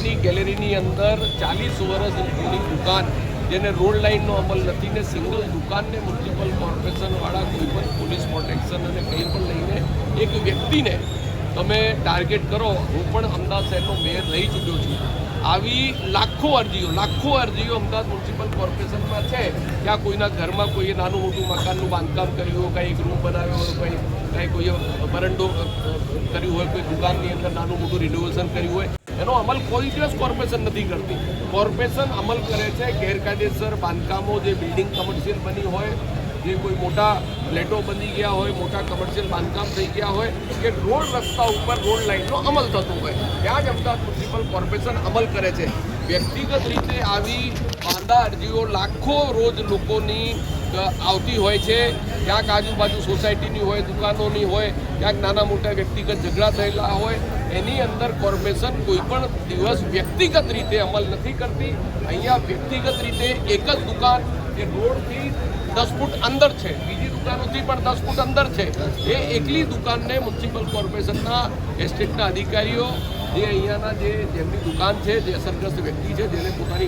એની ગેલેરીની અંદર 40 વર્ષ જૂની દુકાન જેને રોડ લાઇનનો અમલ નથી ને સિંગલ દુકાનને મ્યુનિસિપલ કોર્પોરેશનવાળા કોઈ પણ પોલીસ પ્રોટેક્શન અને કંઈ પણ લઈને એક વ્યક્તિને તમે ટાર્ગેટ કરો. હું પણ અમદાવાદ શહેરનો મેયર રહી ચૂક્યો છું. આવી લાખો અરજીઓ અમદાવાદ મ્યુનિસિપલ કોર્પોરેશનમાં છે. ત્યાં કોઈના ઘરમાં કોઈએ નાનું મોટું મકાનનું બાંધકામ કર્યું હોય, કંઈ એક રૂમ બનાવ્યો હોય, કંઈ કોઈએ વરંડો કર્યું હોય, કોઈ દુકાનની અંદર નાનું મોટું રિનોવેશન કર્યું હોય, એનો અમલ કોઈ દિવસ કોર્પોરેશન નથી કરતી. કોર્પોરેશન અમલ કરે છે ગેરકાયદેસર બાંધકામો, જે બિલ્ડિંગ કમર્શિયલ બની હોય, જે કોઈ મોટા ફ્લેટો બની ગયા હોય, મોટા કમર્શિયલ બાંધકામ થઈ ગયા હોય, કે રોડ રસ્તા ઉપર રોડ લાઇનનો અમલ થતો હોય, ત્યાં જ અમદાવાદ મ્યુનિસિપલ કોર્પોરેશન અમલ કરે છે. વ્યક્તિગત રીતે આવી વાંધા અરજીઓ લાખો રોજ લોકોની આવતી હોય છે. ક્યાંક આજુબાજુ સોસાયટીની હોય, દુકાનોની હોય, ક્યાંક નાના મોટા વ્યક્તિગત ઝઘડા થયેલા હોય, એની અંદર કોર્પોરેશન કોઈ પણ દિવસ વ્યક્તિગત રીતે અમલ નથી કરતી. અહીંયા વ્યક્તિગત રીતે એક જ દુકાન એ રોડથી 10 ફૂટ અંદર છે, બીજી દુકાનોથી પણ 10 ફૂટ અંદર છે, એ એકલી દુકાનને મ્યુનિસિપલ કોર્પોરેશનના એસ્ટેટના અધિકારીઓ જે અહીંયાના જેમની દુકાન છે, જે અસરગ્રસ્ત વ્યક્તિ છે, જેને પોતાની